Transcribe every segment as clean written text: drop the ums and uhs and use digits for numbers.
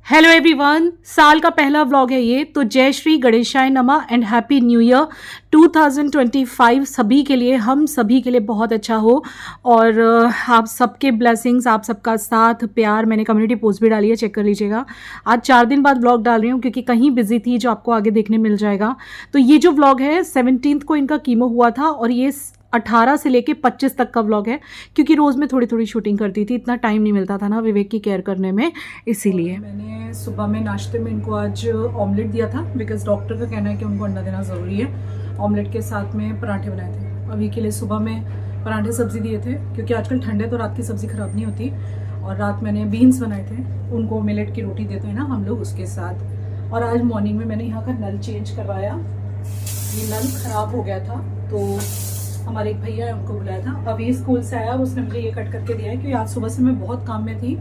Hello everyone, साल का पहला व्लॉग है ये। तो जय श्री गणेशाय नमः एंड हैप्पी न्यू ईयर 2025 सभी के लिए, हम सभी के लिए बहुत अच्छा हो। और आप सबके ब्लेसिंग्स, आप सबका साथ प्यार। मैंने कम्युनिटी पोस्ट भी डाली है, चेक कर लीजिएगा। आज 4 दिन बाद व्लॉग डाल रही हूँ क्योंकि कहीं बिजी थी, जो आपको आगे देखने मिल जाएगा। तो ये जो व्लॉग है 17 को इनका कीमो हुआ था और ये 18 से लेके 25 तक का व्लॉग है, क्योंकि रोज़ मैं थोड़ी थोड़ी शूटिंग करती थी, इतना टाइम नहीं मिलता था ना विवेक की केयर करने में, इसीलिए। मैंने सुबह में नाश्ते में इनको आज ऑमलेट दिया था, बिकॉज डॉक्टर का कहना है कि उनको अंडा देना ज़रूरी है। ऑमलेट के साथ में पराठे बनाए थे। अभी के लिए सुबह में पराठे सब्ज़ी दिए थे, क्योंकि आजकल ठंडे तो रात की सब्ज़ी ख़राब नहीं होती। और रात मैंने बीन्स बनाए थे, उनको मिलेट की रोटी देते हैं ना हम लोग, उसके साथ। और आज मॉर्निंग में मैंने यहाँ का नल चेंज करवाया। ये नल ख़राब हो गया था, तो हमारे एक भैया है, उनको बुलाया था। अभी स्कूल से आया, उसने मुझे ये कट करके दिया है, क्योंकि आज सुबह से मैं बहुत काम में थी।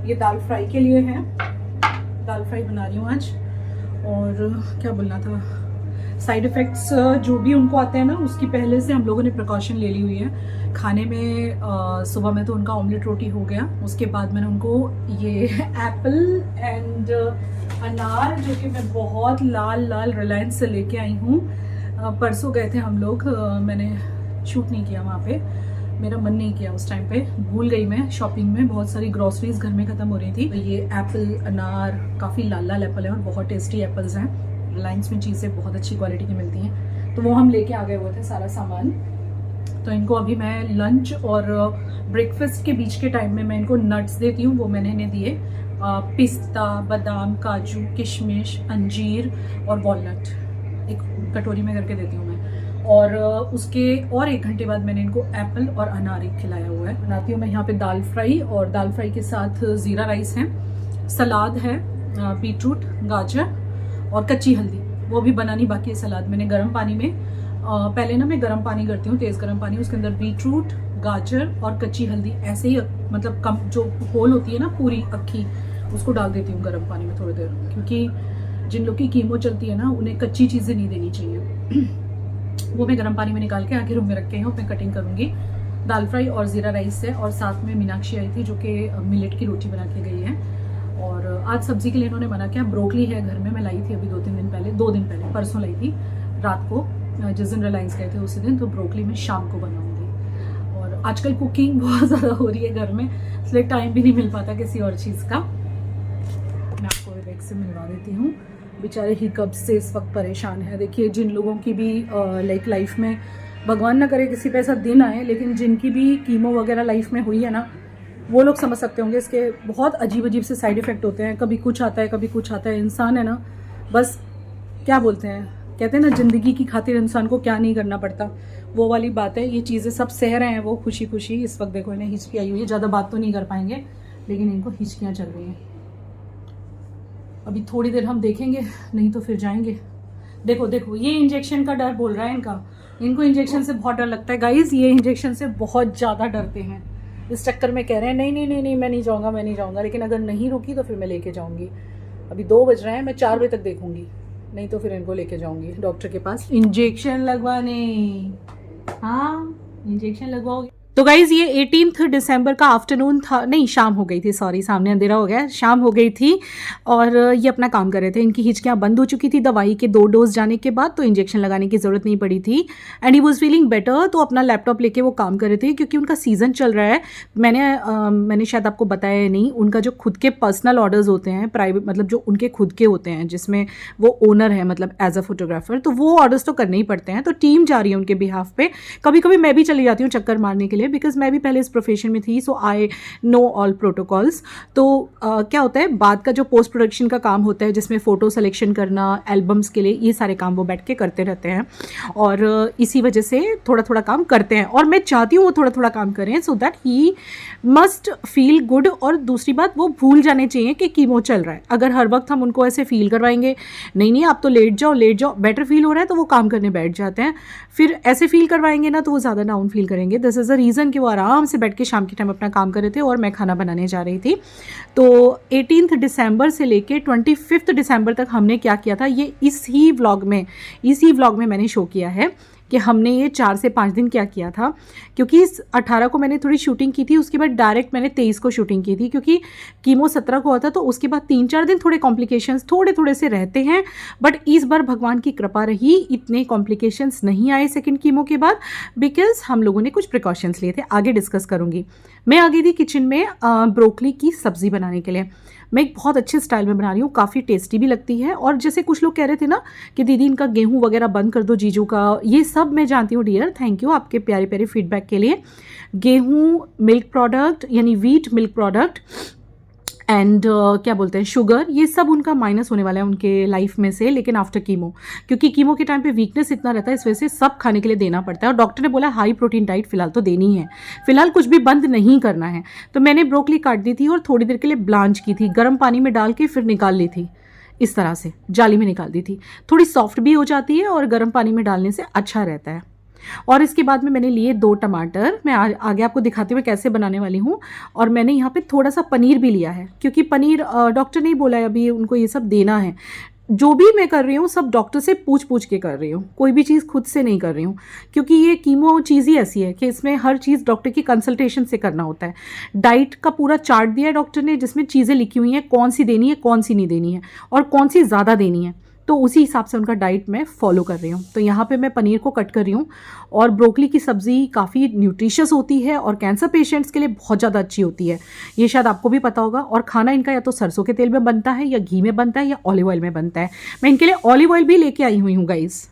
ये दाल फ्राई के लिए है, दाल फ्राई बना रही हूँ आज। और क्या बोलना था, साइड इफ़ेक्ट्स जो भी उनको आते हैं ना, उसकी पहले से हम लोगों ने प्रिकॉशन ले ली हुई है। खाने में सुबह में तो उनका ऑमलेट रोटी हो गया, उसके बाद मैंने उनको ये एप्पल एंड अनार, जो कि मैं बहुत लाल लाल रिलायंस से लेके आई हूँ। परसों गए थे हम लोग, मैंने शूट नहीं किया वहाँ पे, मेरा मन नहीं किया उस टाइम पे, भूल गई मैं शॉपिंग में। बहुत सारी ग्रॉसरीज घर में ख़त्म हो रही थी। तो ये एप्पल अनार काफ़ी लाल लाल एप्पल है और बहुत टेस्टी एप्पल्स हैं। रिलायंस में चीज़ें बहुत अच्छी क्वालिटी की मिलती हैं, तो वो हम लेके आ गए हुए थे सारा सामान। तो इनको अभी मैं लंच और ब्रेकफास्ट के बीच के टाइम में मैं इनको नट्स देती हूँ। वो मैंने इन्हें दिए पिस्ता, बादाम, काजू, किशमिश, अंजीर और वॉलनट, एक कटोरी में करके देती हूँ मैं। और उसके और 1 घंटे बाद मैंने इनको एप्पल और अनार एक खिलाया हुआ है। बनाती हूँ मैं यहाँ पे दाल फ्राई, और दाल फ्राई के साथ ज़ीरा राइस है, सलाद है, बीटरूट, गाजर और कच्ची हल्दी, वो भी बनानी बाकी है सलाद। मैंने गर्म पानी में पहले ना मैं गर्म पानी करती हूँ, तेज़ गर्म पानी, उसके अंदर बीटरूट, गाजर और कच्ची हल्दी ऐसे ही, मतलब कम जो होल होती है ना पूरी अक्खी, उसको डाल देती हूँ गर्म पानी में थोड़ी देर, क्योंकि जिन लोग की कीमो चलती है ना, उन्हें कच्ची चीज़ें नहीं देनी चाहिए। वो मैं गर्म पानी में निकाल के आगे रूम में रख के मैं कटिंग करूँगी। दाल फ्राई और ज़ीरा राइस है, और साथ में मीनाक्षी आई थी जो कि मिलेट की रोटी बना के गई है। और आज सब्जी के लिए इन्होंने मना किया। ब्रोकली है घर में, मैं लाई थी अभी 2 दिन पहले, परसों लाई थी रात को, जिस दिन रिलायंस गए थे उसी दिन। तो ब्रोकली मैं शाम को बनाऊँगी। और आजकल कुकिंग बहुत ज़्यादा हो रही है घर में, इसलिए टाइम भी नहीं मिल पाता किसी और चीज़ का। मैं आपको विवेक से मिलवा देती हूँ, बेचारे हिकअप से इस वक्त परेशान है। देखिए, जिन लोगों की भी लाइफ में, भगवान ना करे किसी पे ऐसा दिन आए, लेकिन जिनकी भी कीमो वगैरह लाइफ में हुई है ना, वो लोग समझ सकते होंगे। इसके बहुत अजीब अजीब से साइड इफ़ेक्ट होते हैं, कभी कुछ आता है कभी कुछ आता है। इंसान है ना, बस क्या बोलते हैं, कहते हैं ना, ज़िंदगी की खातिर इंसान को क्या नहीं करना पड़ता, वो वाली बात है। ये चीज़ें सब सह रहे हैं वो खुशी खुशी। इस वक्त देखो इन्हें हिचकी आई हुई है, ज़्यादा बात तो नहीं कर पाएंगे, लेकिन इनको हिचकियाँ चल रही हैं। अभी थोड़ी देर हम देखेंगे, नहीं तो फिर जाएंगे। देखो देखो, ये इंजेक्शन का डर बोल रहा है इनका, इनको इंजेक्शन से बहुत डर लगता है गाइज। ये इंजेक्शन से बहुत ज़्यादा डरते हैं, इस चक्कर में कह रहे हैं नहीं नहीं नहीं नहीं, मैं नहीं जाऊँगा। लेकिन अगर नहीं रुकी तो फिर मैं लेके जाऊँगी। अभी 2 बज रहे हैं, मैं 4 बजे तक देखूँगी, नहीं तो फिर इनको लेके जाऊँगी डॉक्टर के पास इंजेक्शन लगवाने। हाँ, इंजेक्शन लगवाओगे। तो गाइज़, ये 18 दिसंबर का आफ्टरनून था, नहीं शाम हो गई थी, सॉरी, सामने अंधेरा हो गया, शाम हो गई थी। और ये अपना काम कर रहे थे। इनकी हिचकियाँ बंद हो चुकी थी दवाई के 2 डोज जाने के बाद, तो इंजेक्शन लगाने की ज़रूरत नहीं पड़ी थी। And he was feeling better, तो अपना लैपटॉप लेके वो काम कर रहे थे, क्योंकि उनका सीज़न चल रहा है। मैंने शायद आपको बताया नहीं, उनका जो खुद के पर्सनल ऑर्डर्स होते हैं, प्राइवेट मतलब जो उनके खुद के होते हैं, जिसमें वो ओनर है, मतलब एज अ फोटोग्राफर, तो वो ऑर्डर्स तो करने ही पड़ते हैं। तो टीम जा रही है उनके बिहाफ पे। कभी कभी मैं भी चली जाती हूँ चक्कर मारने के लिए, बिकॉज मैं भी पहले इस प्रोफेशन में थी, सो आई नो ऑल प्रोटोकॉल्स। तो क्या होता है, बाद का जो पोस्ट प्रोडक्शन का काम होता है, जिसमें फ़ोटो सिलेक्शन करना, एल्बम्स के लिए, ये सारे काम वो बैठ के करते रहते हैं। और इसी वजह से थोड़ा थोड़ा काम करते हैं, और मैं चाहती हूँ वो थोड़ा थोड़ा काम करें, so that he must feel good. और दूसरी बात, वो भूल जाने चाहिए कि कीमो चल रहा है। अगर हर वक्त हम उनको ऐसे फील करवाएंगे, नहीं नहीं आप तो लेट जाओ, बेटर फील हो रहा है, तो वो काम करने बैठ जाते हैं। फिर ऐसे फील करवाएंगे ना, तो वो ज़्यादा डाउन फील करेंगे। दिस इज़ द रीज़न कि वो आराम से बैठ के शाम के टाइम अपना काम कर रहे थे और मैं खाना बनाने जा रही थी। तो 18 दिसंबर से लेके 25 दिसंबर तक हमने क्या किया था, ये इसी व्लॉग में मैंने शो किया है। कि हमने ये 4 से 5 दिन क्या किया था, क्योंकि इस 18 को मैंने थोड़ी शूटिंग की थी, उसके बाद डायरेक्ट मैंने 23 को शूटिंग की थी, क्योंकि कीमो 17 को होता, तो उसके बाद 3-4 दिन थोड़े कॉम्प्लिकेशंस थोड़े थोड़े से रहते हैं। बट इस बार भगवान की कृपा रही, इतने कॉम्प्लिकेशंस नहीं आए सेकेंड कीमो के बाद, बिकॉज हम लोगों ने कुछ प्रिकॉशंस लिए थे, आगे डिस्कस करूँगी। मैं आ गई थी किचन में ब्रोकली की सब्ज़ी बनाने के लिए। मैं एक बहुत अच्छे स्टाइल में बना रही हूँ, काफ़ी टेस्टी भी लगती है। और जैसे कुछ लोग कह रहे थे ना कि दीदी इनका गेहूं वगैरह बंद कर दो जीजू का, ये सब मैं जानती हूँ डियर, थैंक यू आपके प्यारे प्यारे फीडबैक के लिए। गेहूं मिल्क प्रोडक्ट यानी व्हीट मिल्क प्रोडक्ट एंड क्या बोलते हैं शुगर, ये सब उनका माइनस होने वाला है उनके लाइफ में से, लेकिन आफ्टर कीमो, क्योंकि कीमो के टाइम पे वीकनेस इतना रहता है, इस वजह से सब खाने के लिए देना पड़ता है। और डॉक्टर ने बोला हाई प्रोटीन डाइट फिलहाल तो देनी है, फिलहाल कुछ भी बंद नहीं करना है। तो मैंने ब्रोकली काट दी थी और थोड़ी देर के लिए ब्लांच की थी, गर्म पानी में डाल के फिर निकाल ली थी, इस तरह से जाली में निकाल दी थी। थोड़ी सॉफ्ट भी हो जाती है और गर्म पानी में डालने से अच्छा रहता है। और इसके बाद में मैंने लिए 2 टमाटर, मैं आगे आपको दिखाते हुए कैसे बनाने वाली हूँ। और मैंने यहाँ पे थोड़ा सा पनीर भी लिया है, क्योंकि पनीर डॉक्टर ने बोला है अभी उनको ये सब देना है। जो भी मैं कर रही हूँ सब डॉक्टर से पूछ पूछ के कर रही हूँ, कोई भी चीज़ खुद से नहीं कर रही हूँ, क्योंकि ये कीमो चीज़ ही ऐसी है कि इसमें हर चीज़ डॉक्टर की कंसल्टेशन से करना होता है। डाइट का पूरा चार्ट दिया है डॉक्टर ने, जिसमें चीज़ें लिखी हुई हैं, कौन सी देनी है कौन सी नहीं देनी है और कौन सी ज़्यादा देनी है, तो उसी हिसाब से उनका डाइट मैं फॉलो कर रही हूँ। तो यहाँ पे मैं पनीर को कट कर रही हूँ। और ब्रोकली की सब्ज़ी काफ़ी न्यूट्रिशियस होती है और कैंसर पेशेंट्स के लिए बहुत ज़्यादा अच्छी होती है, ये शायद आपको भी पता होगा। और खाना इनका या तो सरसों के तेल में बनता है या घी में बनता है या ऑलिव ऑयल में बनता है। मैं इनके लिए ऑलिव ऑयल भी लेके आई हुई हूँ गाइस।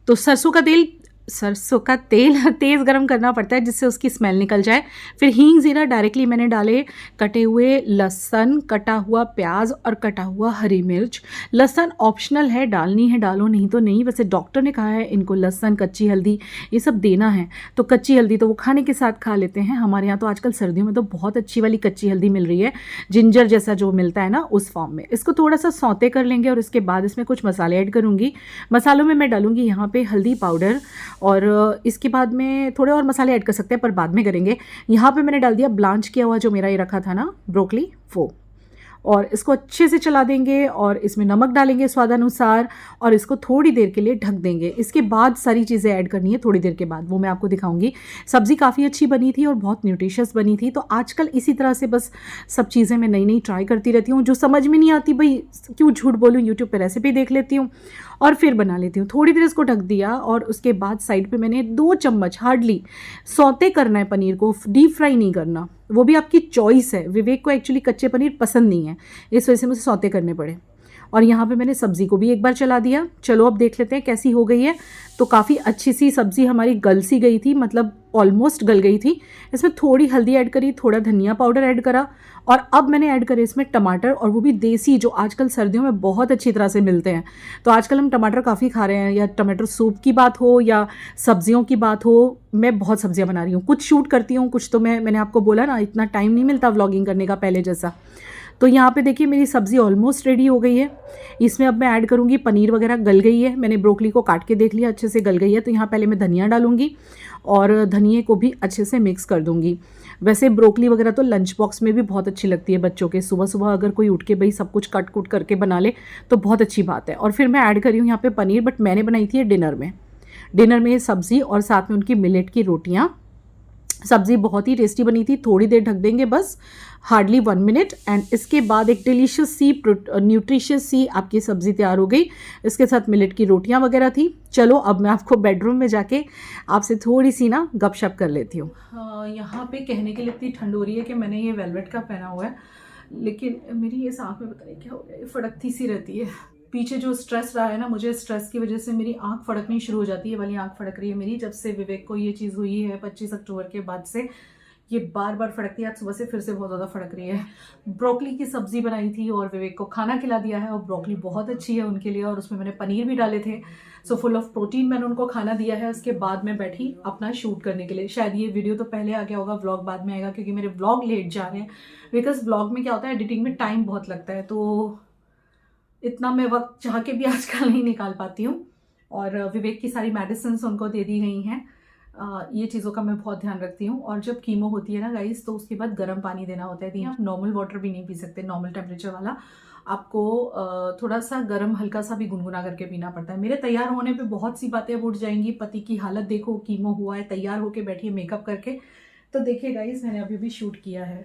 तो सरसों का तेल तेज़ गरम करना पड़ता है जिससे उसकी स्मेल निकल जाए। फिर हींग ज़ीरा डायरेक्टली मैंने डाले, कटे हुए लहसुन, कटा हुआ प्याज और कटा हुआ हरी मिर्च। लहसुन ऑप्शनल है, डालनी है डालो, नहीं तो नहीं। वैसे डॉक्टर ने कहा है इनको लहसुन, कच्ची हल्दी ये सब देना है, तो कच्ची हल्दी तो वो खाने के साथ खा लेते हैं। हमारे यहाँ तो आजकल सर्दियों में तो बहुत अच्छी वाली कच्ची हल्दी मिल रही है, जिंजर जैसा जो मिलता है ना उस फॉर्म में। इसको थोड़ा सा सौते कर लेंगे और इसके बाद इसमें कुछ मसाले ऐड करूँगी। मसालों में मैं डालूँगी यहाँ पे हल्दी पाउडर, और इसके बाद में थोड़े और मसाले ऐड कर सकते हैं पर बाद में करेंगे। यहाँ पे मैंने डाल दिया ब्लांच किया हुआ जो मेरा ये रखा था ना ब्रोकली, वो, और इसको अच्छे से चला देंगे और इसमें नमक डालेंगे स्वादानुसार और इसको थोड़ी देर के लिए ढक देंगे। इसके बाद सारी चीज़ें ऐड करनी है थोड़ी देर के बाद, वो मैं आपको दिखाऊंगी। सब्ज़ी काफ़ी अच्छी बनी थी और बहुत न्यूट्रिशियस बनी थी। तो आजकल इसी तरह से बस सब चीज़ें मैं नई नई ट्राई करती रहती हूँ, जो समझ में नहीं आती भाई क्यों झूठ बोलूँ, यूट्यूब पर रेसिपी देख लेती हूँ और फिर बना लेती हूँ। थोड़ी देर इसको ढक दिया और उसके बाद साइड पे मैंने 2 चम्मच हार्डली सौते करना है पनीर को, डीप फ्राई नहीं करना, वो भी आपकी चॉइस है। विवेक को एक्चुअली कच्चे पनीर पसंद नहीं है, इस वजह से मुझे सौते करने पड़े। और यहाँ पे मैंने सब्ज़ी को भी एक बार चला दिया। चलो अब देख लेते हैं कैसी हो गई है। तो काफ़ी अच्छी सी सब्ज़ी हमारी गल सी गई थी, मतलब ऑलमोस्ट गल गई थी। इसमें थोड़ी हल्दी ऐड करी, थोड़ा धनिया पाउडर ऐड करा और अब मैंने ऐड करे इसमें टमाटर, और वो भी देसी, जो आजकल सर्दियों में बहुत अच्छी तरह से मिलते हैं। तो आजकल हम टमाटर काफ़ी खा रहे हैं, या टमाटर सूप की बात हो या सब्जियों की बात हो। मैं बहुत सब्जियां बना रही हूँ, कुछ शूट करती हूँ, कुछ तो मैंने आपको बोला ना इतना टाइम नहीं मिलता व्लॉगिंग करने का पहले जैसा। तो यहाँ पे देखिए मेरी सब्ज़ी ऑलमोस्ट रेडी हो गई है। इसमें अब मैं ऐड करूँगी पनीर वगैरह, गल गई है, मैंने ब्रोकली को काट के देख लिया अच्छे से गल गई है। तो यहाँ पहले मैं धनिया डालूंगी और धनिए को भी अच्छे से मिक्स कर दूंगी। वैसे ब्रोकली वगैरह तो लंच बॉक्स में भी बहुत अच्छी लगती है बच्चों के, सुबह सुबह अगर कोई उठ के भाई सब कुछ कट कुट करके बना ले तो बहुत अच्छी बात है। और फिर मैं ऐड करी हूँ यहाँ पे पनीर, बट मैंने बनाई थी डिनर में सब्ज़ी और साथ में उनकी मिलेट की रोटियाँ। सब्ज़ी बहुत ही टेस्टी बनी थी। थोड़ी देर ढक देंगे बस, हार्डली 1 मिनट, एंड इसके बाद एक डिलीशियस सी न्यूट्रिशियस सी आपकी सब्ज़ी तैयार हो गई। इसके साथ मिलेट की रोटियां वगैरह थी। चलो अब मैं आपको बेडरूम में जाके आपसे थोड़ी सी ना गपशप कर लेती हूँ। यहाँ पे कहने के लिए इतनी ठंड हो रही है कि मैंने ये वेलवेट का पहना हुआ है, लेकिन मेरी ये आँख में पता नहीं क्या हो गया, ये फड़कती सी रहती है। पीछे जो स्ट्रेस रहा है ना, मुझे स्ट्रेस की वजह से मेरी आंख फड़कनी शुरू हो जाती है। वाली आंख फड़क रही है मेरी, जब से विवेक को ये चीज़ हुई है 25 अक्टूबर के बाद से ये बार बार फड़कती है। आज सुबह से फिर से बहुत ज़्यादा फड़क रही है। ब्रोकली की सब्ज़ी बनाई थी और विवेक को खाना खिला दिया है, और ब्रोकली बहुत अच्छी है उनके लिए, और उसमें मैंने पनीर भी डाले थे। सो फुल ऑफ प्रोटीन मैंने उनको खाना दिया है। उसके बाद मैं बैठी अपना शूट करने के लिए। शायद ये वीडियो तो पहले आ गया होगा, व्लॉग बाद में आएगा, क्योंकि मेरे व्लॉग लेट जा रहे हैं। बिकॉज व्लॉग में क्या होता है, एडिटिंग में टाइम बहुत लगता है, तो इतना मैं वक्त चाह के भी आजकल नहीं निकाल पाती हूँ। और विवेक की सारी मेडिसिन उनको दे दी गई हैं। ये चीज़ों का मैं बहुत ध्यान रखती हूँ। और जब कीमो होती है ना गाइस, तो उसके बाद गर्म पानी देना होता है। आप नॉर्मल वाटर भी नहीं पी सकते, नॉर्मल टेम्परेचर वाला, आपको थोड़ा सा गर्म हल्का सा भी गुनगुना करके पीना पड़ता है। मेरे तैयार होने पे बहुत सी बातें अब उठ जाएंगी, पति की हालत देखो, कीमो हुआ है, तैयार होके बैठी है मेकअप करके। तो देखिए गाइस, मैंने अभी भी शूट किया है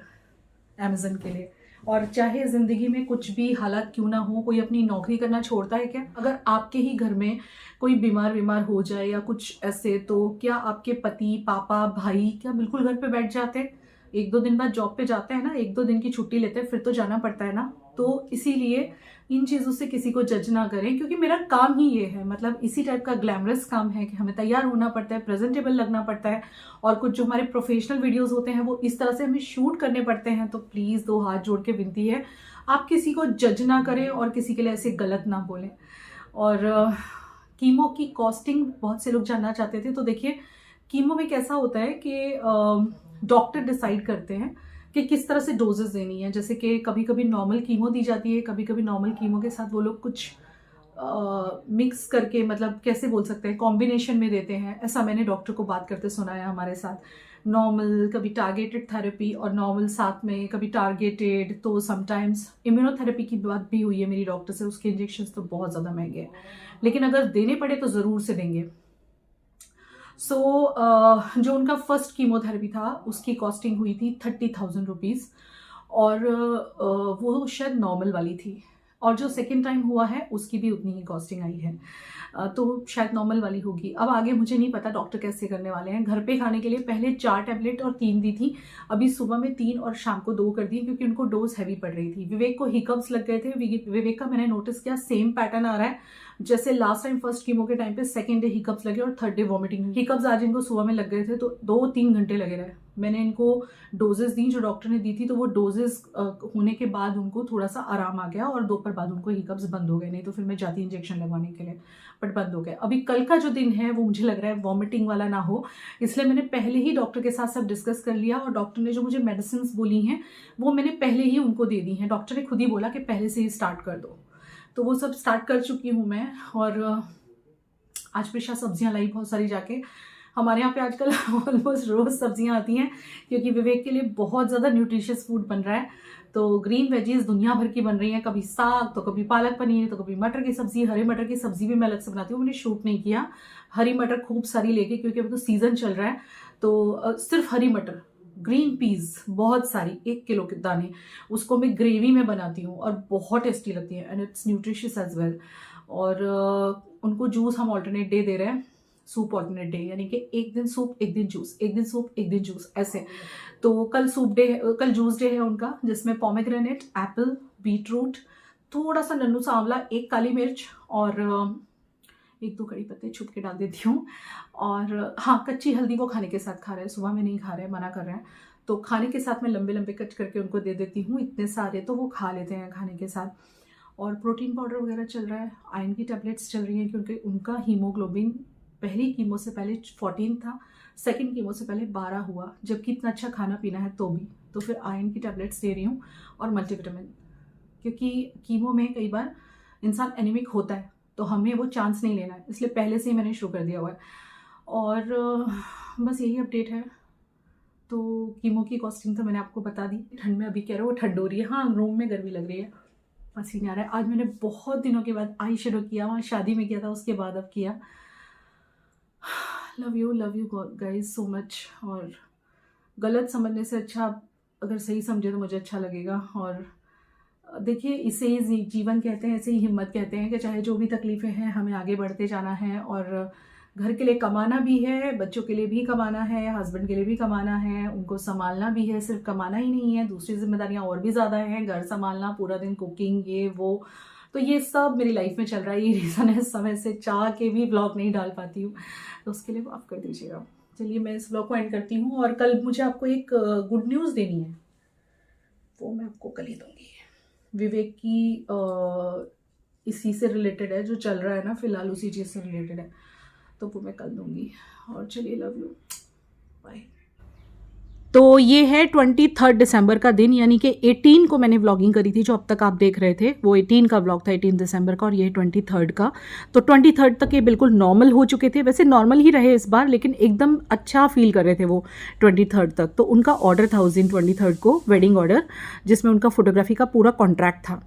अमेजन के लिए। और चाहे ज़िंदगी में कुछ भी हालात क्यों ना हो, कोई अपनी नौकरी करना छोड़ता है क्या? अगर आपके ही घर में कोई बीमार हो जाए या कुछ ऐसे, तो क्या आपके पति, पापा, भाई क्या बिल्कुल घर पे बैठ जाते हैं? 1-2 दिन बाद जॉब पे जाते हैं ना, 1-2 दिन की छुट्टी लेते हैं, फिर तो जाना पड़ता है ना। तो इसीलिए इन चीज़ों से किसी को जज ना करें, क्योंकि मेरा काम ही ये है, मतलब इसी टाइप का ग्लैमरस काम है कि हमें तैयार होना पड़ता है, प्रेजेंटेबल लगना पड़ता है, और कुछ जो हमारे प्रोफेशनल वीडियोस होते हैं वो इस तरह से हमें शूट करने पड़ते हैं। तो प्लीज़ 2 हाथ जोड़ के विनती है, आप किसी को जज ना करें और किसी के लिए ऐसे गलत ना बोलें। और कीमो की कॉस्टिंग बहुत से लोग जानना चाहते थे। तो देखिए, कीमो में कैसा होता है कि डॉक्टर डिसाइड करते हैं कि किस तरह से डोजेस देनी है। जैसे कि कभी कभी नॉर्मल कीमो दी जाती है, कभी कभी नॉर्मल कीमो के साथ वो लोग कुछ मिक्स करके, मतलब कैसे बोल सकते हैं, कॉम्बिनेशन में देते हैं। ऐसा मैंने डॉक्टर को बात करते सुना है हमारे साथ। नॉर्मल, कभी टारगेटेड थेरेपी और नॉर्मल साथ में, कभी टारगेटेड, तो समटाइम्स इम्यूनोथेरेपी की बात भी हुई है मेरी डॉक्टर से। उसके इंजेक्शन तो बहुत ज़्यादा महंगे हैं, लेकिन अगर देने पड़े तो ज़रूर से देंगे। जो उनका फर्स्ट कीमोथेरेपी था उसकी कॉस्टिंग हुई थी 30,000 रुपीज़, और वो शायद नॉर्मल वाली थी। और जो सेकेंड टाइम हुआ है उसकी भी उतनी ही कॉस्टिंग आई है, तो शायद नॉर्मल वाली होगी। अब आगे मुझे नहीं पता डॉक्टर कैसे करने वाले हैं। घर पे खाने के लिए पहले 4 टैबलेट और 3 दी थी, अभी सुबह में 3 और शाम को 2 कर दी, क्योंकि उनको डोज हैवी पड़ रही थी। विवेक को हिकअप्स लग गए थे। विवेक का मैंने नोटिस किया सेम पैटर्न आ रहा है, जैसे लास्ट टाइम फर्स्ट कीमो के टाइम पे सेकेंड डे हिकअप्स लगे और थर्ड डे वॉमिटिंग। हिकअप्स आज इनको सुबह में लग गए थे, तो 2-3 घंटे लगे रहे। मैंने इनको डोजेस दी जो डॉक्टर ने दी थी, तो वो डोजेस होने के बाद उनको थोड़ा सा आराम आ गया और दोपहर बाद उनको हिकअप्स बंद हो गए। नहीं तो फिर मैं जाती इंजेक्शन लगवाने के लिए, बट बंद हो गए। अभी कल का जो दिन है वो मुझे लग रहा है वॉमिटिंग वाला ना हो, इसलिए मैंने पहले ही डॉक्टर के साथ सब डिस्कस कर लिया। और डॉक्टर ने जो मुझे मेडिसिन बोली हैं वो मैंने पहले ही उनको दे दी हैं। डॉक्टर ने खुद ही बोला कि पहले से ही स्टार्ट कर दो, तो वो सब स्टार्ट कर चुकी हूँ मैं। और आज प्रिशा सब्जियां लाई बहुत सारी जाके। हमारे यहाँ पे आजकल ऑलमोस्ट रोज़ सब्जियां आती हैं, क्योंकि विवेक के लिए बहुत ज़्यादा न्यूट्रिशियस फूड बन रहा है। तो ग्रीन वेजीज दुनिया भर की बन रही हैं, कभी साग, तो कभी पालक पनीर, तो कभी मटर की सब्जी। हरे मटर की सब्जी भी मैं अलग से बनाती हूँ, मैंने शूट नहीं किया। हरी मटर खूब सारी लेके, क्योंकि अभी तो सीजन चल रहा है, तो सिर्फ हरी मटर। ग्रीन पीज बहुत सारी, 1 किलो के दाने, उसको मैं ग्रेवी में बनाती हूँ और बहुत टेस्टी लगती है, and it's nutritious as well. और उनको जूस हम ऑल्टरनेट डे दे रहे हैं, सूप ऑल्टरनेट डे, यानी कि एक दिन सूप एक दिन जूस, एक दिन सूप एक दिन जूस, ऐसे। तो कल सूप डे, कल जूस डे है उनका, जिसमें पोमेग्रेनेट, एप्पल, बीटरूट, थोड़ा सा नन्नू सा आंवला, 1 काली मिर्च और 1-2 कड़ी पत्ते छुप के डाल देती हूँ। और हाँ, कच्ची हल्दी वो खाने के साथ खा रहे हैं, सुबह में नहीं खा रहे हैं, मना कर रहे हैं। तो खाने के साथ मैं लंबे लंबे कट करके उनको दे देती हूँ, इतने सारे तो वो खा लेते हैं खाने के साथ। और प्रोटीन पाउडर वगैरह चल रहा है, आयरन की टैबलेट्स चल रही हैं, क्योंकि उनका हीमोग्लोबिन पहली कीमो से पहले 14 था, सेकंड कीमो से पहले 12 हुआ, जबकि इतना अच्छा खाना पीना है तो भी। तो फिर आयरन की टैबलेट्स दे रही हूँ और मल्टीविटामिन, क्योंकि कीमो में कई बार इंसान एनीमिक होता है, तो हमें वो चांस नहीं लेना है, इसलिए पहले से ही मैंने शुरू कर दिया हुआ है। और बस यही अपडेट है। तो कीमो की कॉस्टिंग तो मैंने आपको बता दी। ठंड में अभी कह रहे हो ठंड हो रही है, हाँ रूम में गर्मी लग रही है, पसीने आ रहा है। आज मैंने बहुत दिनों के बाद आई शेडो किया, वहाँ शादी में किया था, उसके बाद अब किया। Love you guys so much. और गलत समझने से अच्छा अगर सही समझे तो मुझे अच्छा लगेगा। और देखिए, इसे ही जीवन कहते हैं, ऐसे ही हिम्मत कहते हैं कि चाहे जो भी तकलीफ़ें हैं हमें आगे बढ़ते जाना है। और घर के लिए कमाना भी है, बच्चों के लिए भी कमाना है, हस्बैंड के लिए भी कमाना है, उनको संभालना भी है। सिर्फ कमाना ही नहीं है, दूसरी जिम्मेदारियां और भी ज़्यादा हैं, घर संभालना, पूरा दिन कुकिंग, ये वो। तो ये सब मेरी लाइफ में चल रहा है। ये रीज़न है समय से चाह के भी ब्लॉग नहीं डाल पाती हूँ, तो उसके लिए माफ़ कर दीजिएगा। चलिए मैं इस ब्लॉग को एंड करती हूँ। और कल मुझे आपको एक गुड न्यूज़ देनी है, वो मैं आपको कल ही दूँगी। विवेक की इसी से रिलेटेड है, जो चल रहा है ना फिलहाल, उसी चीज़ से रिलेटेड है, तो वो मैं कल दूंगी। और चलिए, लव यू, बाय। तो ये है 23 दिसंबर का दिन, यानी कि 18 को मैंने व्लॉगिंग करी थी, जो अब तक आप देख रहे थे वो 18 का व्लॉग था, 18 दिसंबर का, और ये 23 का। तो 23 तक ये बिल्कुल नॉर्मल हो चुके थे, वैसे नॉर्मल ही रहे इस बार, लेकिन एकदम अच्छा फील कर रहे थे वो 23 तक। तो उनका ऑर्डर था उस दिन 23 को, वेडिंग ऑर्डर, जिसमें उनका फोटोग्राफी का पूरा कॉन्ट्रैक्ट था।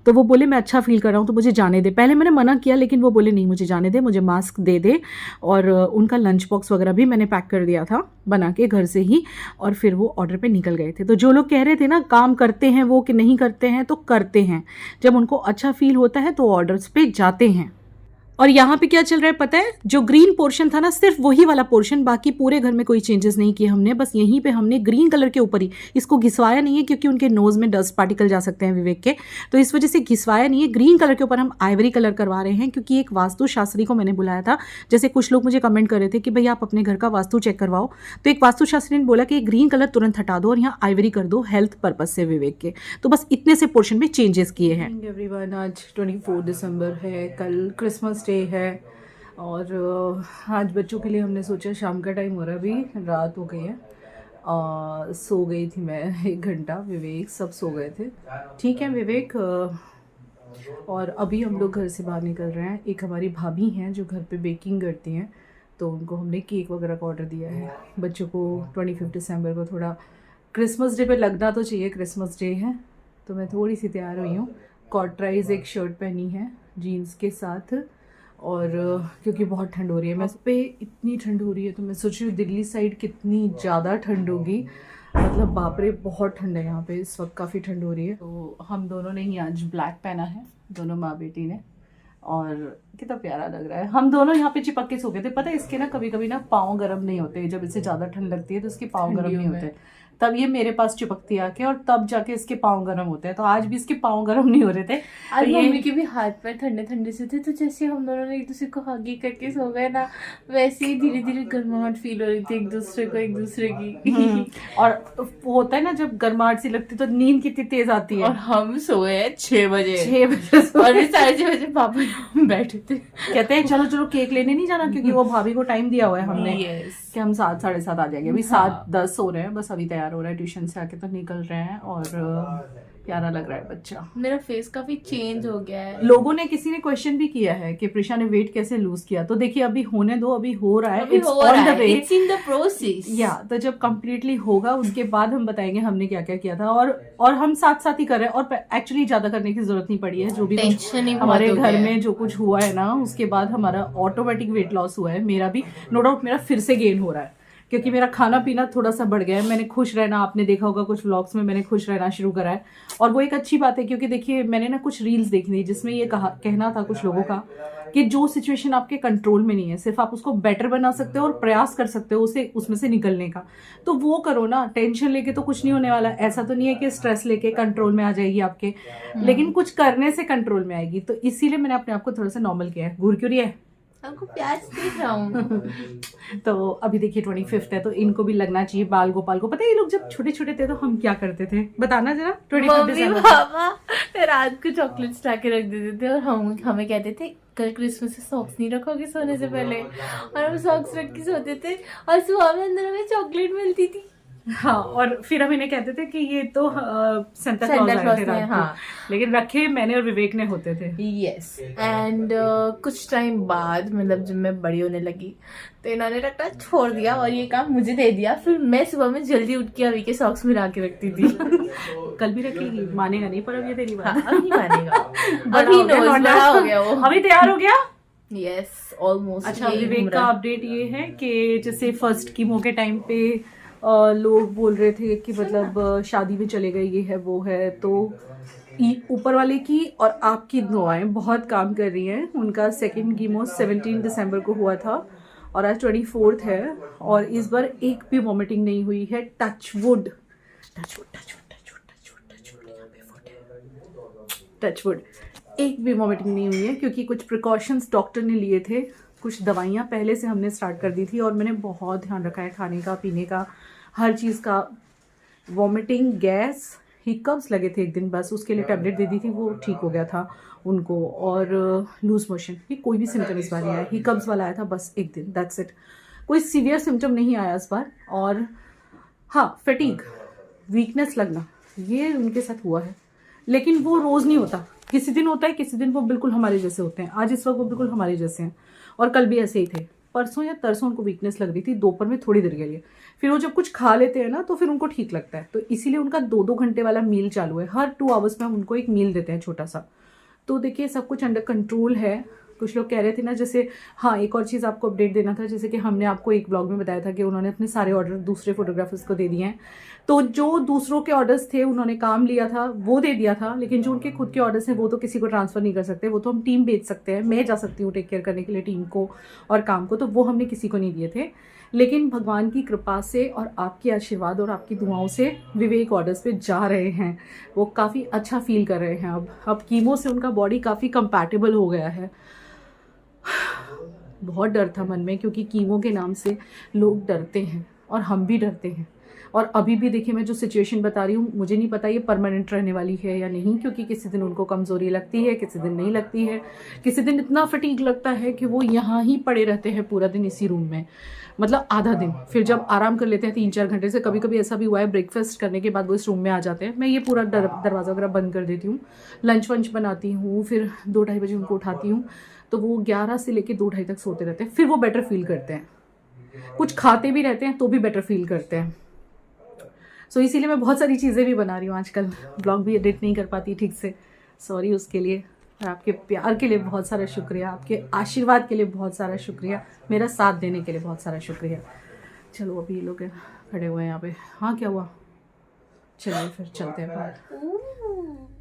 तो वो बोले मैं अच्छा फील कर रहा हूँ तो मुझे जाने दे। पहले मैंने मना किया लेकिन वो बोले नहीं मुझे जाने दे, मुझे मास्क दे दे। और उनका लंच बॉक्स वगैरह भी मैंने पैक कर दिया था बना के घर से ही, और फिर वो ऑर्डर पे निकल गए थे। तो जो लोग कह रहे थे ना काम करते हैं वो कि नहीं करते हैं, तो करते हैं। जब उनको अच्छा फील होता है तो ऑर्डर्स पे जाते हैं। और यहाँ पे क्या चल रहा है पता है, जो ग्रीन पोर्शन था ना सिर्फ वही वाला पोर्शन, बाकी पूरे घर में कोई चेंजेस नहीं किए हमने। बस यहीं पे हमने ग्रीन कलर के ऊपर ही इसको घिसवाया नहीं है क्योंकि उनके नोज में डस्ट पार्टिकल जा सकते हैं विवेक के, तो इस वजह से घिसवाया नहीं है। ग्रीन कलर के ऊपर हम आइवरी कलर करवा रहे हैं क्योंकि एक वास्तु शास्त्री को मैंने बुलाया था। जैसे कुछ लोग मुझे कमेंट कर रहे थे कि भैया आप अपने घर का वास्तु चेक करवाओ, तो एक वास्तु शास्त्री ने बोला कि ग्रीन कलर तुरंत हटा दो और यहाँ आइवरी कर दो हेल्थ पर्पज से विवेक के। तो बस इतने से पोर्शन में चेंजेस किए हैं। एवरीवन, आज 24 दिसंबर है, कल क्रिसमस डे है और आज बच्चों के लिए हमने सोचा, शाम का टाइम हो रहा है, अभी रात हो गई है। सो गई थी मैं 1 घंटा, विवेक सब सो गए थे। ठीक है विवेक, और अभी हम लोग घर से बाहर निकल रहे हैं। एक हमारी भाभी हैं जो घर पे बेकिंग करती हैं, तो उनको हमने केक वगैरह का ऑर्डर दिया है। बच्चों को 25 दिसंबर को थोड़ा क्रिसमस डे पे लगना तो चाहिए, क्रिसमस डे है, तो मैं थोड़ी सी तैयार हुई हूँ। कॉटराइज एक शर्ट पहनी है जीन्स के साथ, और क्योंकि बहुत ठंड हो रही है, मैं पे इतनी ठंड हो रही है तो मैं सोच रही हूँ दिल्ली साइड कितनी ज़्यादा ठंड होगी, मतलब बाप रे बहुत ठंड है यहाँ पे इस वक्त, काफ़ी ठंड हो रही है। तो हम दोनों ने ही आज ब्लैक पहना है, दोनों माँ बेटी ने, और कितना प्यारा लग रहा है। हम दोनों यहाँ पे चिपक के सो गए थे। पता है इसके ना कभी कभी ना पाँव गर्म नहीं होते, जब इससे ज़्यादा ठंड लगती है तो इसके पाँव गर्म नहीं होते, तब ये मेरे पास चिपकती आके और तब जाके इसके पाँव गर्म होते हैं। तो आज भी इसके पाँव गर्म नहीं हो रहे थे। आज मम्मी के भी हाथ पैर ठंडे ठंडे से थे, तो जैसे हम दोनों ने एक दूसरे को हगी करके सो गए ना, वैसे ही धीरे धीरे गर्माहट फील हो रही थी एक दूसरे की। और होता है ना जब गर्माहट सी लगती तो नींद कितनी तेज आती है। और हम सोए 6 बजे और 6:30 बजे पापा बैठे थे, कहते हैं चलो चलो केक लेने नहीं जाना, क्योंकि वो भाभी को टाइम दिया हुआ है हमने कि हम 7 साढ़े 7 आ जाएंगे। अभी 7:10 हो रहे हैं, बस अभी तैयार हो रहा है, ट्यूशन से आके तो निकल रहे हैं। और प्यारा लग रहा है बच्चा। मेरा फेस काफी चेंज हो गया है। लोगों ने, किसी ने क्वेश्चन भी किया है कि प्रिशा ने वेट कैसे लूज किया, तो देखिए अभी होने दो, अभी हो रहा है, it's on the way, it's in the process. या तो जब कंप्लीटली होगा उसके बाद हम बताएंगे हमने क्या क्या किया था। और हम साथ साथ ही कर रहे हैं, और एक्चुअली ज्यादा करने की जरूरत नहीं पड़ी है। जो भी हमारे घर में जो कुछ हुआ है ना, उसके बाद हमारा ऑटोमेटिक वेट लॉस हुआ है। मेरा भी नो डाउट मेरा फिर से गेन हो रहा है, क्योंकि मेरा खाना पीना थोड़ा सा बढ़ गया है। मैंने खुश रहना, आपने देखा होगा कुछ व्लॉग्स में मैंने खुश रहना शुरू करा है, और वो एक अच्छी बात है। क्योंकि देखिए मैंने ना कुछ रील्स देखी थी जिसमें ये कहना था कुछ लोगों का कि जो सिचुएशन आपके कंट्रोल में नहीं है, सिर्फ आप उसको बेटर बना सकते हो और प्रयास कर सकते हो उसमें से निकलने का, तो वो करो ना। टेंशन लेके तो कुछ नहीं होने वाला। ऐसा तो नहीं है कि स्ट्रेस लेके कंट्रोल में आ जाएगी आपके, लेकिन कुछ करने से कंट्रोल में आएगी। तो इसीलिए मैंने अपने आप को थोड़ा सा नॉर्मल किया है। घूर क्यों रही है? आपको प्याज देख रहा हूँ। तो अभी देखिए 25 है, तो इनको भी लगना चाहिए। बाल गोपाल को पता है ये लोग जब छोटे छोटे थे तो हम क्या करते थे, बताना जरा। 25 पापा रात को चॉकलेट्स ला के रख देते थे और हमें कहते थे कल क्रिसमस से सॉक्स नहीं रखोगे सोने से पहले, और हम सॉक्स रख के सोते थे और सुबह में अंदर हमें चॉकलेट मिलती थी। हाँ, और फिर हम इन्हें कहते थे कि ये तो सेंटा क्लॉज आए थे रात को, लेकिन रखे मैंने और विवेक ने होते थे। यस, एंड कुछ टाइम बाद, मतलब जब मैं बड़ी होने लगी तो इन्होंने रखना छोड़ दिया और ये काम मुझे दे दिया। फिर मैं सुबह में जल्दी उठ के अभी के सॉक्स मिला के रखती थी। कल भी रखेगी, मानेगा नहीं, पर अब ये तेरी बात। हाँ, अभी मानेगा। अभी बड़ा हो गया वो, अभी तैयार हो गया। Yes, almost. अच्छा, विवेक का अपडेट ये है कि जैसे फर्स्ट कीमो के टाइम पे लोग बोल रहे थे कि मतलब शादी में चले गए, ये है वो है, तो ऊपर वाले की और आपकी दुआएं बहुत काम कर रही हैं। उनका सेकंड कीमो 17 दिसंबर को हुआ था और आज 24 है, और इस बार एक भी वॉमिटिंग नहीं हुई है। टच वुड, टच वुड, एक भी वॉमिटिंग नहीं हुई है, क्योंकि कुछ प्रिकॉशंस डॉक्टर ने लिए थे। कुछ दवाइयाँ पहले से हमने स्टार्ट कर दी थी, और मैंने बहुत ध्यान रखा है खाने का, पीने का, हर चीज़ का। वॉमिटिंग, गैस, हिकअप्स लगे थे एक दिन, बस उसके लिए टैबलेट दे दी थी, वो ठीक हो गया था उनको। और लूज मोशन, ये कोई भी सिम्टम इस बार नहीं आया। हिकअप्स वाला आया था बस एक दिन, दैट्स इट। कोई सीवियर सिम्टम नहीं आया इस बार। और हाँ, फटीग, वीकनेस लगना, ये उनके साथ हुआ है, लेकिन वो रोज़ नहीं होता। किसी दिन होता है, किसी दिन वो बिल्कुल हमारे जैसे होते हैं। आज इस वक्त वो बिल्कुल हमारे जैसे हैं, और कल भी ऐसे ही थे। परसों या तरसों उनको वीकनेस लग रही थी दोपहर में थोड़ी देर के लिए। फिर वो जब कुछ खा लेते हैं ना तो फिर उनको ठीक लगता है, तो इसीलिए उनका 2-2 घंटे वाला मील चालू है। हर 2 आवर्स में हम उनको एक मील देते हैं छोटा सा। तो देखिए सब कुछ अंडर कंट्रोल है। कुछ लोग कह रहे थे ना, जैसे हाँ एक और चीज़ आपको अपडेट देना था, जैसे कि हमने आपको एक ब्लॉग में बताया था कि उन्होंने अपने सारे ऑर्डर दूसरे फोटोग्राफर्स को दे दिए हैं। तो जो दूसरों के ऑर्डर्स थे उन्होंने काम लिया था वो दे दिया था, लेकिन जो उनके खुद के ऑर्डर्स हैं वो तो किसी को ट्रांसफ़र नहीं कर सकते, वो तो हम टीम भेज सकते हैं। मैं जा सकती हूँ टेक केयर करने के लिए टीम को और काम को, तो वो हमने किसी को नहीं दिए थे। लेकिन भगवान की कृपा से और आपके आशीर्वाद और आपकी दुआओं से विवेक ऑर्डर्स पे जा रहे हैं। वो काफ़ी अच्छा फील कर रहे हैं। अब कीमो से उनका बॉडी काफ़ी कंपैटिबल हो गया है। बहुत डर था मन में, क्योंकि कीमो के नाम से लोग डरते हैं और हम भी डरते हैं। और अभी भी देखिए मैं जो सिचुएशन बता रही हूँ, मुझे नहीं पता ये परमानेंट रहने वाली है या नहीं, क्योंकि किसी दिन उनको कमज़ोरी लगती है, किसी दिन नहीं लगती है, किसी दिन इतना फटीग लगता है कि वो यहाँ ही पड़े रहते हैं पूरा दिन इसी रूम में, मतलब आधा दिन। फिर जब आराम कर लेते हैं 3-4 घंटे से, कभी कभी ऐसा भी हुआ है ब्रेकफास्ट करने के बाद वो इस रूम में आ जाते हैं। मैं ये पूरा दरवाज़ा वगैरह बंद कर देती हूँ, लंच वंच बनाती हूँ, फिर 2-2:30 बजे उनको उठाती हूँ, तो वो 11 से लेकर 2-2:30 तक सोते रहते हैं। फिर वो बेटर फील करते हैं, कुछ खाते भी रहते हैं तो भी बेटर फील करते हैं। सो इसीलिए मैं बहुत सारी चीज़ें भी बना रही हूँ आजकल, ब्लॉग भी एडिट नहीं कर पाती ठीक से, सॉरी उसके लिए। और आपके प्यार के लिए बहुत सारा शुक्रिया, आपके आशीर्वाद के लिए बहुत सारा शुक्रिया, मेरा साथ देने के लिए बहुत सारा शुक्रिया। चलो अभी ये लोग खड़े हुए हैं यहाँ पे। हाँ क्या हुआ, चलिए फिर चलते हैं बाहर।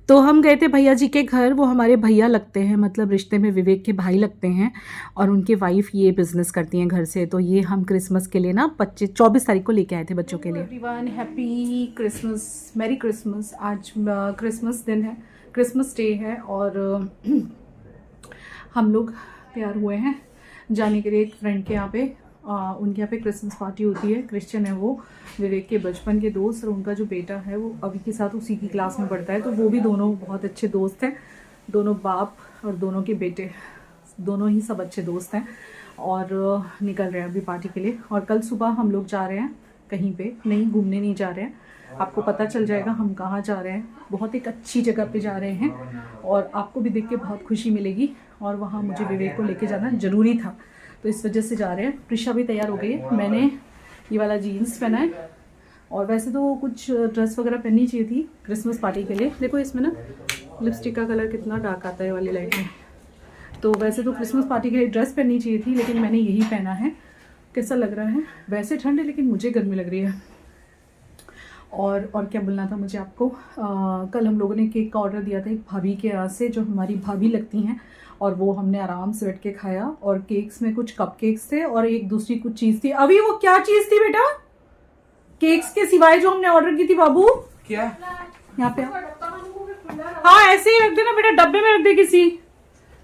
तो हम गए थे भैया जी के घर, वो हमारे भैया लगते हैं, मतलब रिश्ते में विवेक के भाई लगते हैं, और उनके वाइफ ये बिज़नेस करती हैं घर से। तो ये हम क्रिसमस के लिए ना 24 तारीख को लेके आए थे बच्चों के लिए। Everyone happy Christmas, merry Christmas. आज क्रिसमस दिन है, क्रिसमस डे है, और हम लोग तैयार हुए हैं जाने के लिए एक फ्रेंड के यहाँ पे। उनके यहाँ पे क्रिसमस पार्टी होती है, क्रिश्चियन है वो, विवेक के बचपन के दोस्त, और उनका जो बेटा है वो अभी के साथ उसी की क्लास में पढ़ता है। तो वो भी दोनों बहुत अच्छे दोस्त हैं, दोनों बाप और दोनों के बेटे, दोनों ही सब अच्छे दोस्त हैं, और निकल रहे हैं अभी पार्टी के लिए। और कल सुबह हम लोग जा रहे हैं कहीं पे, नहीं घूमने नहीं जा रहे हैं, आपको पता चल जाएगा हम कहाँ जा रहे हैं। बहुत एक अच्छी जगह पे जा रहे हैं, और आपको भी देख के बहुत खुशी मिलेगी, और वहाँ मुझे विवेक को लेके जाना ज़रूरी था, तो इस वजह से जा रहे हैं। प्रिशा भी तैयार हो गई है, मैंने ये वाला जीन्स पहना है, और वैसे तो कुछ ड्रेस वगैरह पहननी चाहिए थी क्रिसमस पार्टी के लिए। देखो इसमें ना लिपस्टिक का कलर कितना डार्क आता है वाली लाइट में, तो वैसे तो क्रिसमस पार्टी के लिए ड्रेस पहननी चाहिए थी, लेकिन मैंने यही पहना है। कैसा लग रहा है, वैसे ठंड है लेकिन मुझे गर्मी लग रही है। और क्या बोलना था मुझे आपको, कल हम लोगों ने केक का ऑर्डर दिया था एक भाभी के यहाँ से, जो हमारी भाभी लगती हैं, और वो हमने आराम से बैठ के खाया। और केक्स में कुछ कप केक्स थे और एक दूसरी कुछ चीज़ थी। अभी वो क्या चीज़ थी बेटा, केक्स के सिवाय जो हमने ऑर्डर की थी बाबू? क्या यहाँ पे? हाँ ऐसे ही रख देना बेटा, डब्बे में रख दे किसी।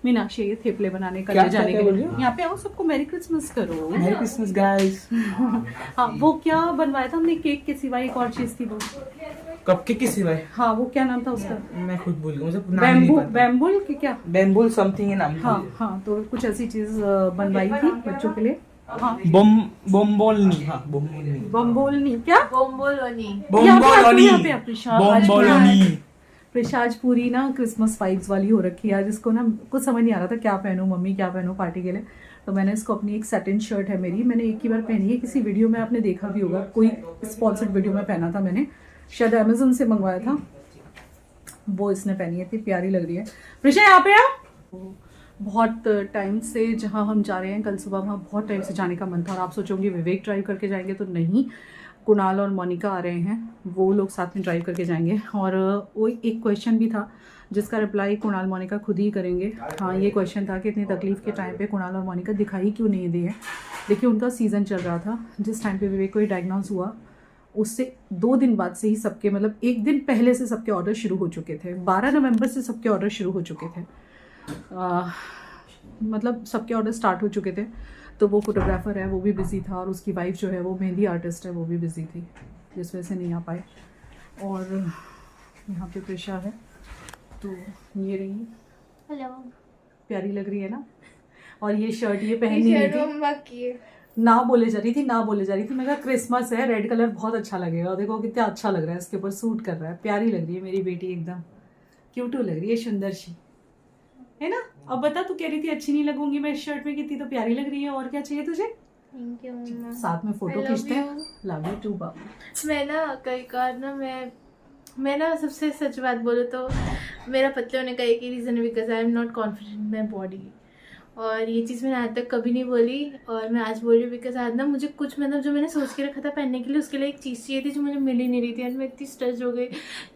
मीनाक्षी ये थेपले बनाने का ले जाने के लिए यहाँ पे आओ, सबको मैरी क्रिसमस करो। Merry Christmas guys. हाँ वो क्या बनवाया था हमने केक के सिवाय, एक और चीज थी वो कपकेक के सिवाय। हाँ वो क्या नाम था उसका, मैं खुद भूल गया, मुझे नाम नहीं पता। बैम्बुल की क्या, बैम्बुल समथिंग है नाम। हाँ तो कुछ ऐसी चीज बनवाई थी बच्चों के लिए। हाँ बोम्बोलनी, हाँ बम्बोलनी क्या, बोम्बोलोनी। प्रिशा आज पूरी ना क्रिसमस वाइब्स वाली हो रखी है। आज इसको ना कुछ समझ नहीं आ रहा था क्या पहनूं, मम्मी क्या पहनूं पार्टी के लिए। तो मैंने इसको अपनी एक सैटिन शर्ट है मेरी, मैंने एक ही बार पहनी है, किसी वीडियो में आपने देखा भी होगा, कोई स्पॉन्सर्ड वीडियो में पहना था मैंने, शायद अमेजोन से मंगवाया था, वो इसने पहनी है, इतनी प्यारी लग रही है। प्रिशा यहाँ पे आ। बहुत टाइम से जहाँ हम जा रहे हैं, कल सुबह वहाँ बहुत टाइम से जाने का मन था, और आप सोचोगे विवेक ड्राइव करके जाएंगे, तो नहीं, कुणाल और मोनिका आ रहे हैं, वो लोग साथ में ड्राइव करके जाएंगे। और वो एक क्वेश्चन भी था जिसका रिप्लाई कुणाल मोनिका खुद ही करेंगे। हाँ ये क्वेश्चन था कि इतनी तकलीफ़ के टाइम पे कुणाल और मोनिका दिखाई क्यों नहीं दिए। देखिए उनका सीज़न चल रहा था, जिस टाइम पे विवेक को ये डायग्नोस हुआ उससे 2 दिन बाद से ही सबके, मतलब 1 दिन पहले से सबके ऑर्डर शुरू हो चुके थे। 12 नवंबर से सबके ऑर्डर शुरू हो चुके थे, मतलब सबके ऑर्डर स्टार्ट हो चुके थे। तो वो फोटोग्राफर है वो भी बिज़ी था, और उसकी वाइफ जो है वो मेहंदी आर्टिस्ट है, वो भी बिज़ी थी, जिस वजह से नहीं आ पाए। और यहाँ पे प्रिशा है, तो ये रही, हेलो, प्यारी लग रही है ना। और ये शर्ट ये पहनी नहीं थी, ना बोले जा रही थी, मैं कहा क्रिसमस है, रेड कलर बहुत अच्छा लगेगा, देखो कितना अच्छा लग रहा है इसके ऊपर, सूट कर रहा है, प्यारी लग रही है मेरी बेटी, एकदम क्यूट लग रही है, सुंदर सी है ना। अब बता, तू कह रही थी अच्छी नहीं लगूंगी मैं इस शर्ट में, कितनी तो प्यारी लग रही है, और क्या चाहिए तुझे। थैंक यू मम्मा। साथ में फोटो I love खींचते हैं। you. लव यू टू बाबू। मैं ना कई बार ना मैं ना सबसे सच बात बोलूँ तो मेरा पतले होने का एक ही रीज़न है, because I am not confident in my body. और ये चीज़ मैंने आज तक कभी नहीं बोली और मैं आज बोल रही हूँ, बिकॉज आज ना मुझे कुछ मतलब जो मैंने सोच के रखा था पहनने के लिए, उसके लिए एक चीज़ चाहिए थी जो मुझे मिल ही नहीं रही थी। एंड मैं इतनी स्ट्रेस हो गई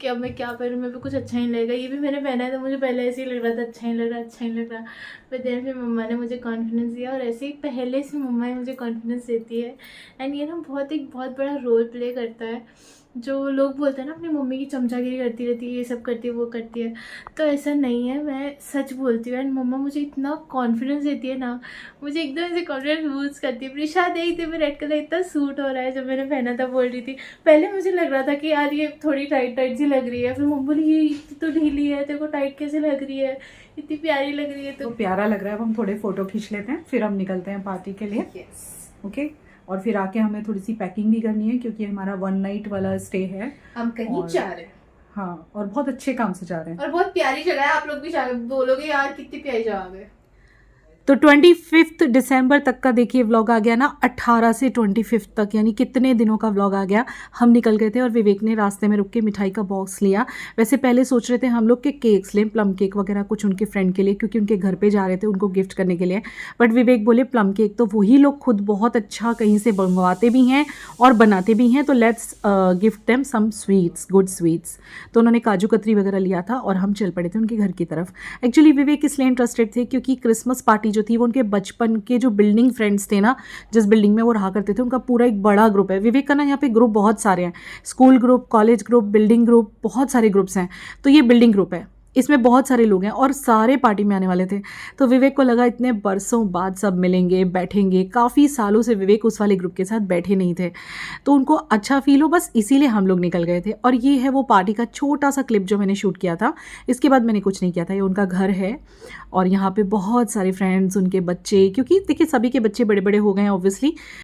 कि अब मैं क्या पहनूँ, मेरे पे कुछ अच्छा नहीं लगेगा। ये भी मैंने पहना है तो मुझे पहले ऐसे ही लग रहा था अच्छा नहीं लग रहा, अच्छा नहीं लग रहा। फिर देन फिर मम्मा ने मुझे कॉन्फिडेंस दिया और ऐसे ही पहले से मम्मा ही मुझे कॉन्फिडेंस देती है। एंड ये ना एक बहुत बड़ा रोल प्ले करता है। जो लोग बोलते हैं ना अपनी मम्मी की चमचागिरी करती रहती है, ये सब करती है, वो करती है, तो ऐसा नहीं है। मैं सच बोलती हूँ एंड मम्मा मुझे इतना कॉन्फिडेंस देती है ना, मुझे एकदम ऐसे कॉन्फिडेंस बूस्ट करती है। प्रिशा देख थे रेड कलर इतना सूट हो रहा है, जब मैंने पहना था बोल रही थी। पहले मुझे लग रहा था कि यार ये थोड़ी टाइट टाइट सी लग रही है, फिर मम्मी बोली ये तो ढीली है, तेरे को टाइट कैसे लग रही है, इतनी प्यारी लग रही है। तो प्यारा लग रहा है। अब हम थोड़े फोटो खींच लेते हैं, फिर हम निकलते हैं पार्टी के लिए। Yes, okay. और फिर आके हमें थोड़ी सी पैकिंग भी करनी है क्योंकि हमारा 1 नाइट वाला स्टे है। हम कहीं और- जा रहे हैं हाँ, और बहुत अच्छे काम से जा रहे हैं। और बहुत प्यारी जगह है। आप लोग भी बोलोगे यार कितनी प्यारी जगह है। तो 25 दिसंबर तक का देखिए व्लॉग आ गया ना, 18 से 25 तक, यानी कितने दिनों का व्लॉग आ गया। हम निकल गए थे और विवेक ने रास्ते में रुक के मिठाई का बॉक्स लिया। वैसे पहले सोच रहे थे हम लोग के केक्स लें, प्लम केक वगैरह कुछ उनके फ्रेंड के लिए, क्योंकि उनके घर पे जा रहे थे उनको गिफ्ट करने के लिए। बट विवेक बोले प्लम केक तो वही लोग खुद बहुत अच्छा कहीं से बनवाते भी हैं और बनाते भी हैं, तो let's gift them some sweets, good sweets. तो उन्होंने काजू कतरी वगैरह लिया था और हम चल पड़े थे उनके घर की तरफ। एक्चुअली विवेक इसलिए इंटरेस्टेड थे क्योंकि क्रिसमस पार्टी जो थी वो उनके बचपन के जो बिल्डिंग फ्रेंड्स थे ना, जिस बिल्डिंग में वो रहा करते थे, उनका पूरा एक बड़ा ग्रुप है। विवेक का ना यहाँ पे ग्रुप बहुत सारे हैं, school group, college group, building group, बहुत सारे ग्रुप्स हैं। तो ये बिल्डिंग ग्रुप है, इसमें बहुत सारे लोग हैं और सारे पार्टी में आने वाले थे। तो विवेक को लगा इतने बरसों बाद सब मिलेंगे, बैठेंगे। काफ़ी सालों से विवेक उस वाले ग्रुप के साथ बैठे नहीं थे, तो उनको अच्छा फील हो, बस इसीलिए हम लोग निकल गए थे। और ये है वो पार्टी का छोटा सा क्लिप जो मैंने शूट किया था। इसके बाद मैंने कुछ नहीं किया था। ये उनका घर है और यहाँ पे बहुत सारे फ्रेंड्स, उनके बच्चे, क्योंकि देखिए सभी के बच्चे बड़े बड़े हो गए हैं ऑब्वियसली,